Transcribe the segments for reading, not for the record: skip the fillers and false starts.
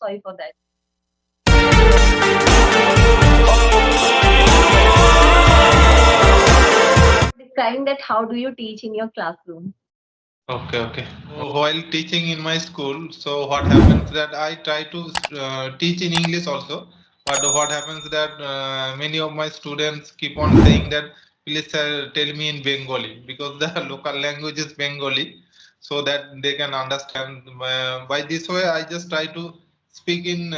sorry for that. Describing that, how do you teach in your classroom? Okay, okay. While teaching in my school, so what happens that I try to teach in English also, but what happens that many of my students keep on saying that please tell me in Bengali because the local language is Bengali, so that they can understand. By this way, I just try to speak in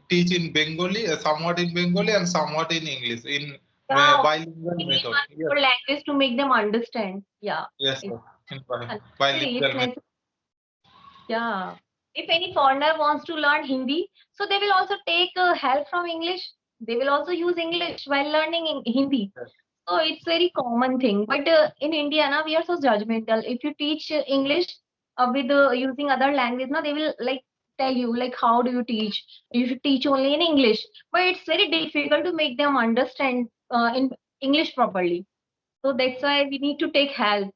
teach in Bengali, somewhat in Bengali and somewhat in English in Yeah, bilingual we need method. one Yes, more language to make them understand. Yeah, yes, it's sir. In unnecessary. It's bilingual method. necessary. Yeah. If any foreigner wants to learn Hindi, so they will also take help from English. They will also use English while learning Hindi. So it's very common thing. But in India, now we are so judgmental. If you teach English with using other language, now they will like tell you like how do you teach? You should teach only in English. But it's very difficult to make them understand in English properly. So that's why we need to take help.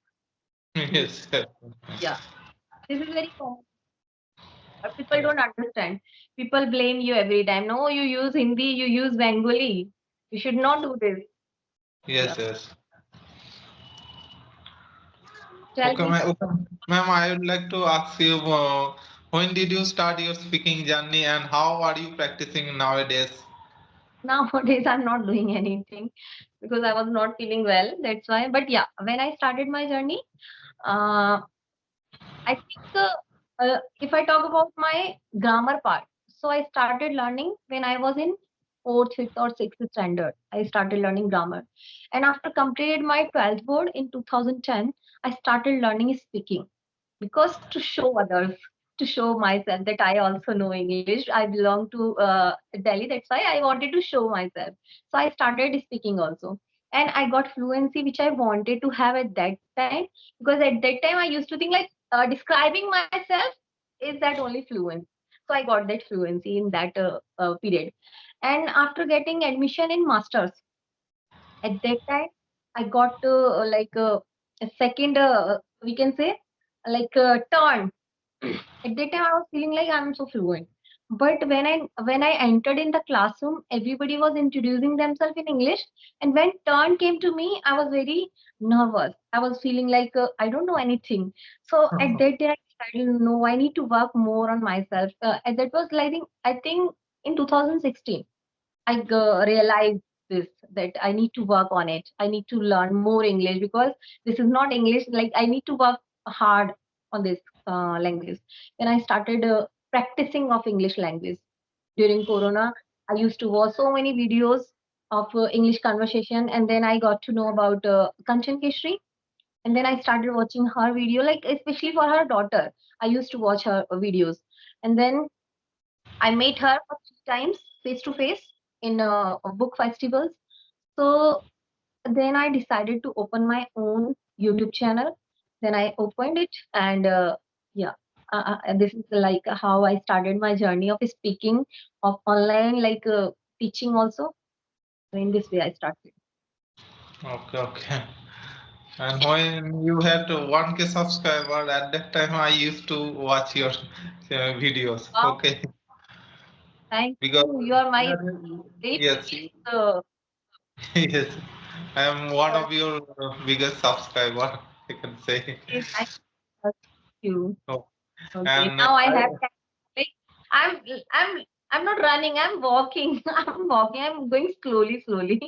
Yes, yes. Yeah, this is very common. But people Yes, don't understand. People blame you every time. No, you use Hindi, you use Bengali. You should not do this. Yeah. yes, yes. Tell Okay, me. ma'am, I would like to ask you, when did you start your speaking journey and how are you practicing nowadays? Nowadays, I'm not doing anything because I was not feeling well. That's why. But yeah, when I started my journey, uh, I think if I talk about my grammar part, so I started learning when I was in fourth, fifth, or sixth standard. I started learning grammar, and after completed my 12th board in 2010, I started learning speaking because to show others, to show myself that I also know English. I belong to Delhi. That's why I wanted to show myself. So I started speaking also, and I got fluency, which I wanted to have at that time, because at that time I used to think like describing myself is that only fluent. So I got that fluency in that period, and after getting admission in masters, at that time I got a second, we can say, like turn. At that time I was feeling like I'm so fluent, but when I entered in the classroom, everybody was introducing themselves in English, and when turn came to me, I was very nervous. I was feeling like I don't know anything. So at that day I decided, no, I need to work more on myself, and that was like, I think in 2016 I realized this, that I need to work on it. I need to learn more English because this is not English. Like I need to work hard on this language. Then I started practicing of English language during Corona. I used to watch so many videos of English conversation, and then I got to know about Kanchan Keshri, and then I started watching her video, like especially for her daughter. I used to watch her videos, and then I met her for 3 times face to face in book festivals. So then I decided to open my own YouTube channel. Then I opened it, and yeah, this is like how I started my journey of speaking, of online, like teaching also. So in this way, I started. Okay, okay. And when you had 1K subscriber, at that time I used to watch your videos. Wow, Okay, thank because you. You are my very yes, biggest. Uh, yes, I am one of your biggest subscriber, I can say. thank you. Oh, Okay, and now I I have time. Like I'm I'm I'm not running, I'm walking. I'm walking, I'm going slowly, slowly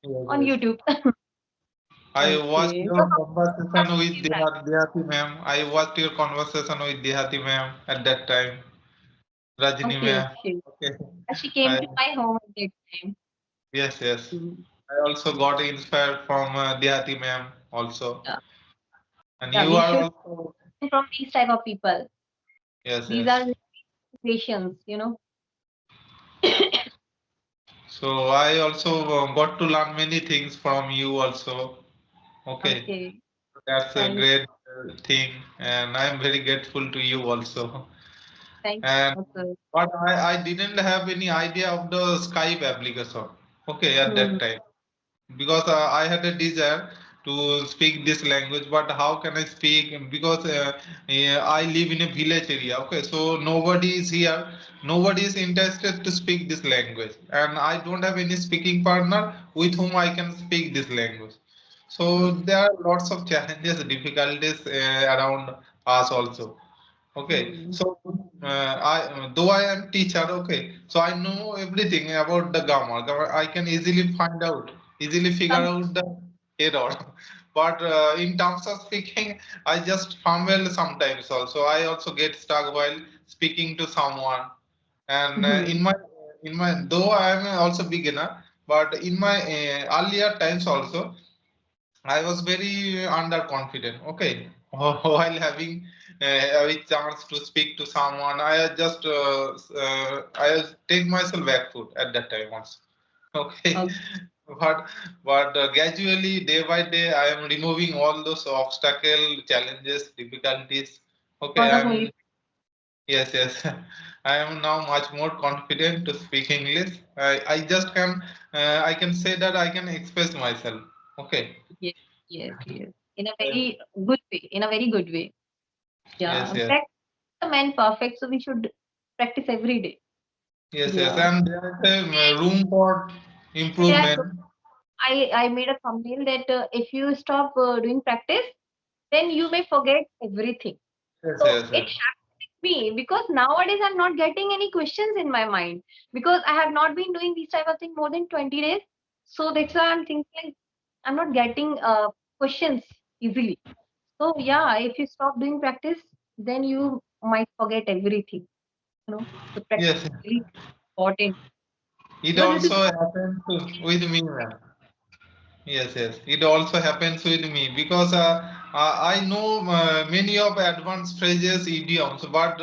yes, on yes. YouTube. I watched Okay. So your how conversation with is that? Dehati ma'am. I watched your conversation with Dehati ma'am at that time. Rajini Okay, ma'am. okay. Okay. She came I, to my home at that time. yes, yes. Mm, I also got inspired from Dehati ma'am also. yeah. And Yeah, you we are should also, learn from these type of people. yes, These yes. are inspirations. So I also got to learn many things from you also. Okay. Okay. That's a Thank great thing. And I'm very grateful to you also. thank And you. Okay. but I didn't have any idea of the Skype application. Okay, at Hmm. that time. Because I had a desire to speak this language, but how can I speak? Because I live in a village area. Okay, so nobody is here, nobody is interested to speak this language, and I don't have any speaking partner with whom I can speak this language. So there are lots of challenges, difficulties around us also. Okay, Hmm. so I though I am teacher, okay, so I know everything about the grammar. I can easily find out, easily figure Some, out the error. But in terms of speaking, I just fumble sometimes. Also, I also get stuck while speaking to someone. And hmm. in my though I am also beginner, but in my earlier times also. I was very underconfident. Okay, while having a chance to speak to someone, I take myself back foot at that time also. Okay, Okay. but gradually, day by day, I am removing all those obstacle, challenges, difficulties. Okay, I'm Wonderful. yes, yes. I am now much more confident to speak English. I just can I can say that I can express myself. Okay. Yes, yes, yes. In a very good way. In a very good way. Yes, Yeah. yes, Practice the man perfect, so we should practice every day. yes, yes, Yeah. and there is a room for That improvement. I made a thumbnail that if you stop doing practice, then you may forget everything. Yes, So yes, it yes, happened with me because nowadays I'm not getting any questions in my mind because I have not been doing these type of thing more than 20 days. So that's why I'm thinking like I'm not getting questions easily. So yeah, if you stop doing practice, then you might forget everything. You know, so practice yes. is very important It because this is also happens with me, ma'am. Yes, yes. It also happens with me because I know many of advanced phrases, idioms, but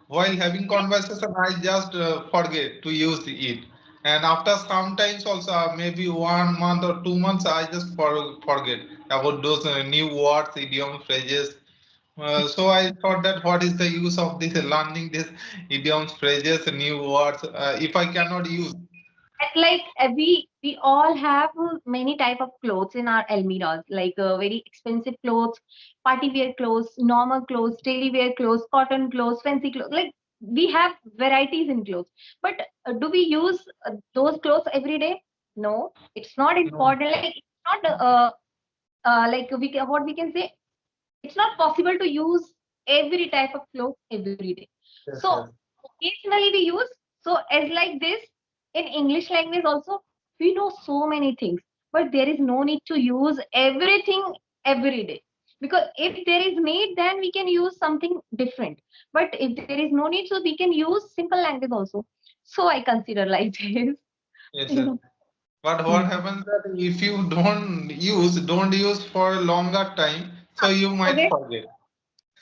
while having conversation, I just forget to use it. And after sometimes also, maybe 1 month or 2 months, I just forget about those new words, idiom, phrases. So I thought that what is the use of this learning this idioms, phrases, new words if I cannot use? and like we all have many type of clothes in our almirahs, like very expensive clothes, party wear clothes, normal clothes, daily wear clothes, cotton clothes, fancy clothes. Like we have varieties in clothes, but do we use those clothes every day? No, it's not No. important. Like it's not like what we can say. It's not possible to use every type of clothes every day. Yes, So yes, occasionally we use. So as like this in English language also we know so many things, but there is no need to use everything every day. Because if there is need, then we can use something different. But if there is no need, so we can use simple language also. So I consider like this. yes, You yes. know. But what Hmm. happens that if you don't use for a longer time, so you might Okay. forget.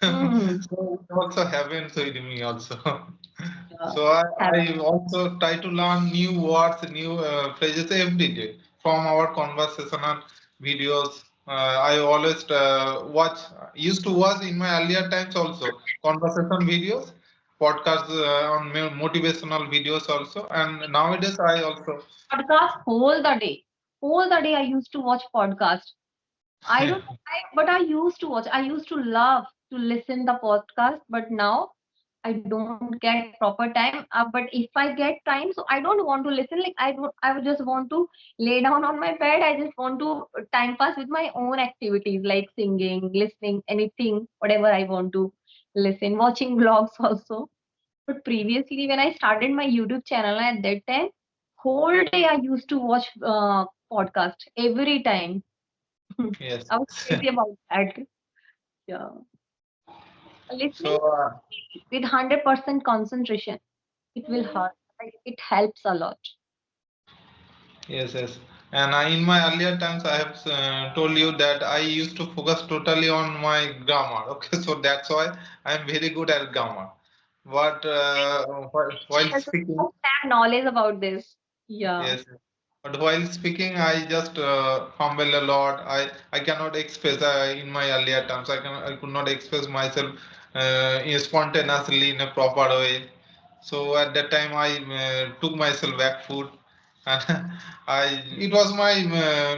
Hmm. So it also happens with me also. Yeah. So I also try to learn new words, new phrases every day from our conversational videos. I always used to watch in my earlier times also conversation videos, podcasts on motivational videos also, and nowadays I also Podcast whole the day I used to watch podcast. I don't know why, but I used to watch. I used to love to listen the podcast, but now I don't get proper time. But if I get time, so I don't want to listen. Like I would just want to lay down on my bed. I just want to time pass with my own activities like singing, listening, anything, whatever I want to listen. Watching vlogs also. But previously, when I started my YouTube channel at that time, whole day I used to watch podcast every time. yes. I was crazy about that. Yeah. So Listening with 100% concentration, it will hurt. Like, it helps a lot. yes, yes. And in my earlier times, I have told you that I used to focus totally on my grammar. Okay, so that's why I'm very good at grammar. But while Yes, I speaking, have knowledge about this. Yeah. yes, but while speaking, I just fumble a lot. I cannot express in my earlier times. I could not express myself spontaneously in a proper way. So at that time, I took myself back foot, and I it was my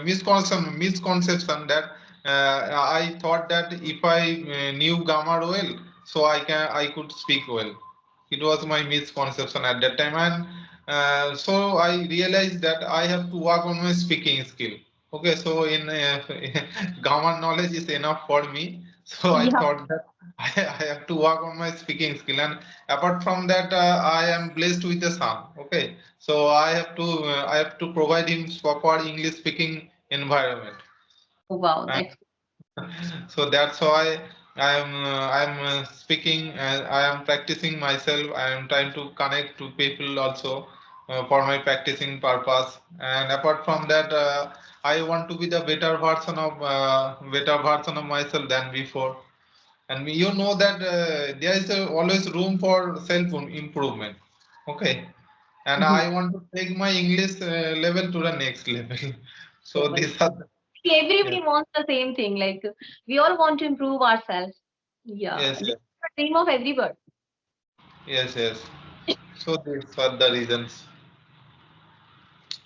misconception that I thought that if I knew grammar well, so I could speak well. It was my misconception at that time, and so I realized that I have to work on my speaking skill. Okay, so in grammar knowledge is enough for me. So I Yeah. thought that I have to work on my speaking skill, and apart from that, I am blessed with a son. Okay, so I have to provide him proper English speaking environment. Oh, wow, And that's so that's why I'm speaking and I am practicing myself. I am trying to connect to people also for my practicing purpose. And apart from that, I want to be the better version of myself than before. And you know that there is always room for self improvement. Okay, and Mhm. I want to take my English level to the next level. So So much. these are Everybody yes, wants the same thing. Like we all want to improve ourselves. Yeah, yes, this yes, is the dream of everybody. yes, yes. So these are the reasons.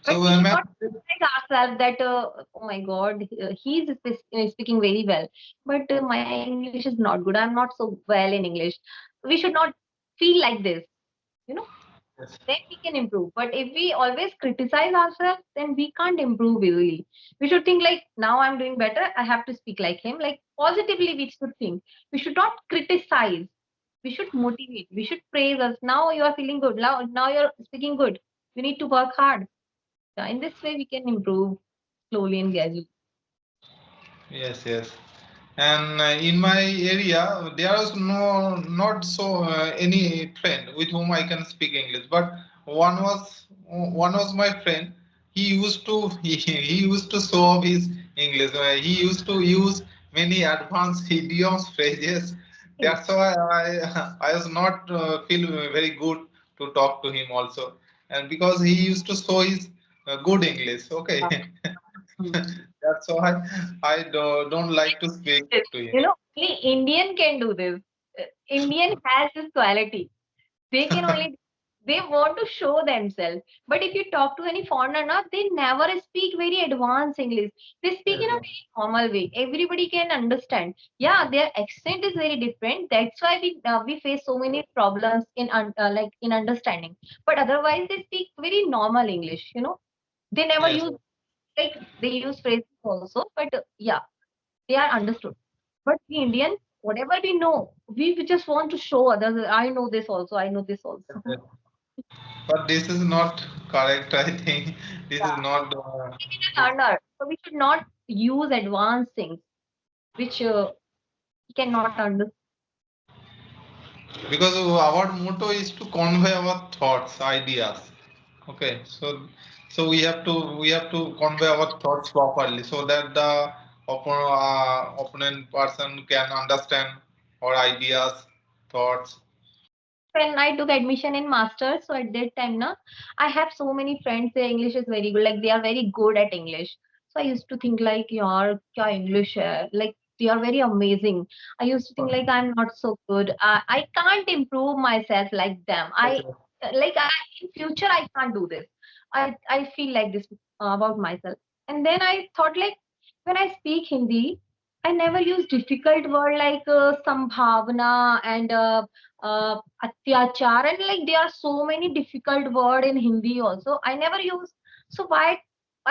But So, we should ma'am, not criticize ourselves that oh my God, he's speaking very well, but my English is not good. I'm not so well in English. We should not feel like this. You know, yes, then we can improve. But if we always criticize ourselves, then we can't improve really. We should think like, now I'm doing better. I have to speak like him. Like positively, we should think. We should not criticize. We should motivate. We should praise us. Now you are feeling good. Now you're speaking good. You need to work hard. Yeah, in this way, we can improve slowly and gradually. yes, yes. And in my area, there is not so any friend with whom I can speak English. But one was my friend. He used to show off his English. He used to use many advanced idioms phrases. Hey, That's why I was not feel very good to talk to him also, and because he used to show his good English. Okay, hmm. that's why don't like to speak to him. Only Indian can do this. Indian has this quality. They can only they want to show themselves. But if you talk to any foreigner, na, they never speak very advanced English. They speak Yes, in a very normal way. Everybody can understand. Yeah, their accent is very different. That's why we face so many problems in like in understanding. But otherwise, they speak very normal English. They never yes, use like they use phrases also. But yeah, they are understood. But we Indians, whatever we know, we just want to show others. I know this also. I know this also. yes. But this is not correct. I think this is not. This, Learner. So we should not use advanced things which we cannot understand. because our motto is to convey our thoughts, ideas. Okay, we have to convey our thoughts properly so that the opponent person can understand our ideas, thoughts. When I took admission in masters, so at that time, na, I have so many friends. Their English is very good. Like they are very good at English. So I used to think like, yaar, kya English hai? Like they are very amazing. I used to think like I'm not so good. I can't improve myself like them. Yes, In future I can't do this. I feel like this about myself. And then I thought like when I speak Hindi, I never use difficult word like sambhavna and atyachar, and like there are so many difficult word in Hindi also. I never use. So why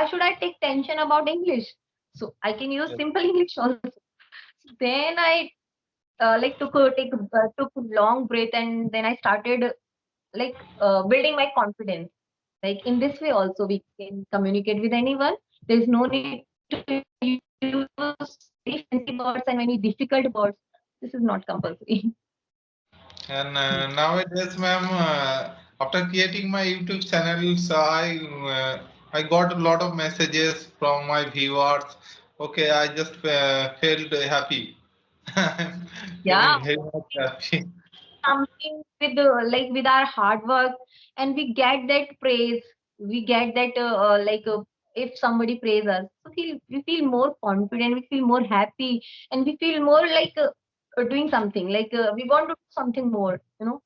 should I take tension about English? So I can use yes. simple English also. So then I took a long breath, and then I started building my confidence. Like in this way also we can communicate with anyone. There is no need to use very fancy words and many difficult words. This is not compulsory. And nowadays, ma'am, after creating my YouTube channels, I got a lot of messages from my viewers. Okay, I just felt happy. I'm Yeah, feeling very much happy. something with with our hard work, and we get that praise. We get that if somebody praise us, so we feel more confident, we feel more happy, and we feel more doing something we want to do something more. So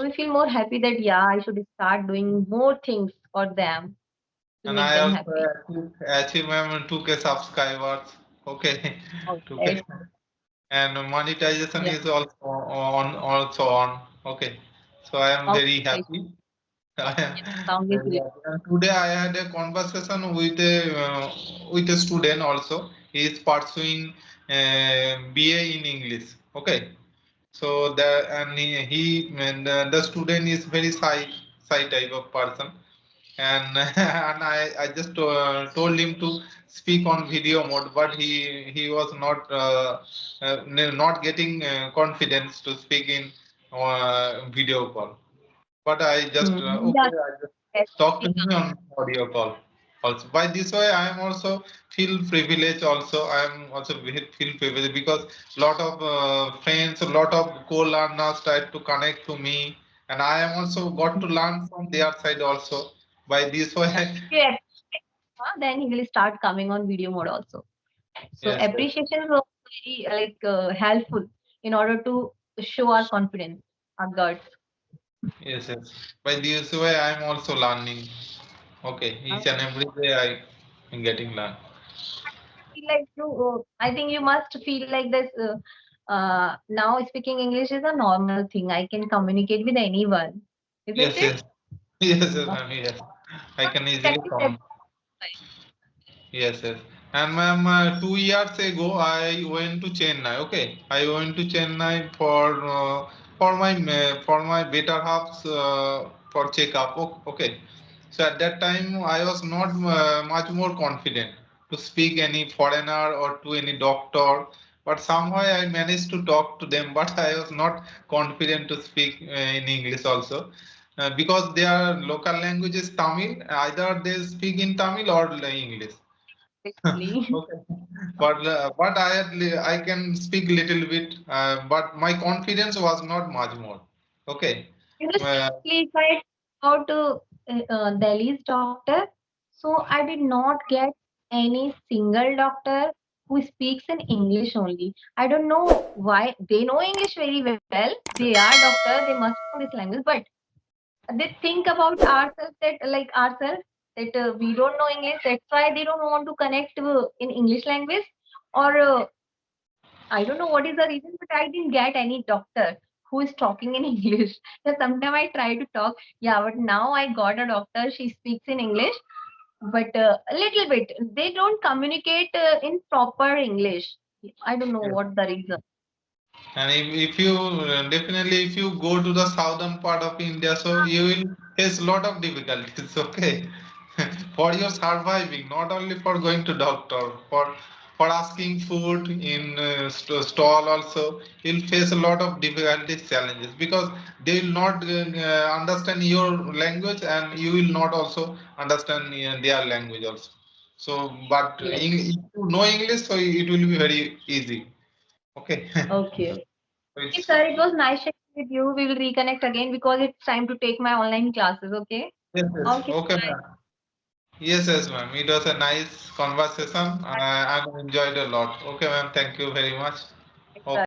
we feel more happy that yeah, I should start doing more things for them to And make I them also happy. achieved, ma'am, 2K subscribers. Okay, to pay. Okay. And monetization Yeah. is also on. Okay, so I am very Okay. happy. I am Sounds very great. happy. And today I had a conversation with a student also. He is pursuing BA in English. Okay, so the student is very shy type of person, and and I just told him to speak on video mode, but he was not getting confidence to speak in video call. But I just Yeah. I just talk to him on audio call also. By this way, I am also feel privileged. Also, I am also feel privileged because lot of friends, a lot of co-learners tried to connect to me, and I am also got to learn from their side also. By this way, Yeah. If you appreciate, then he will start coming on video mode also. So yes, yes, appreciation is also very helpful in order to show our confidence, our guts. yes, yes. By this way, I am also learning. Okay, Uh, each and every day I am getting learn. feel like I think you must feel like this. Now speaking English is a normal thing. I can communicate with anyone, isn't Yes, it? yes, yes, yes, Uh, ma'am. Yes, I can easily practice every come. time. Yes, yes. And ma'am, 2 years ago, I went to Chennai. Okay, I went to Chennai for my better halves for checkup. Okay. So at that time, I was not much more confident to speak any foreigner or to any doctor. But somehow I managed to talk to them. But I was not confident to speak in English also. Because their local language is Tamil, either they speak in Tamil or English. Basically. Okay. But I can speak little bit, but my confidence was not much more. Okay. Uh, Seriously, if I talk about Delhi's doctor, so I did not get any single doctor who speaks in English only. I don't know why. They know English very well. They are doctor. They must know this language, but they think about ourselves that like ourselves that we don't know English. That's why they don't want to connect in English language, or I don't know what is the reason, but I didn't get any doctor who is talking in English. So sometimes I try to talk, yeah, but now I got a doctor. She speaks in English, but a little bit. They don't communicate in proper English. I don't know yes. what the reason. And if you definitely if you go to the southern part of India, so you will face a lot of difficulties. Okay, for your surviving, not only for going to doctor, for asking food in stall also, you'll face a lot of difficulties, challenges because they will not understand your language, and you will not also understand their language also. So, but Yes. if you know English, so it will be very easy. Okay. Okay. So Okay, it's sir. It was nice chatting with you. We will reconnect again because it's time to take my online classes. Okay. yes, yes. Okay. Okay, ma'am. Yes, yes, ma'am. It was a nice conversation. I enjoyed a lot. Okay, ma'am. Thank you very much.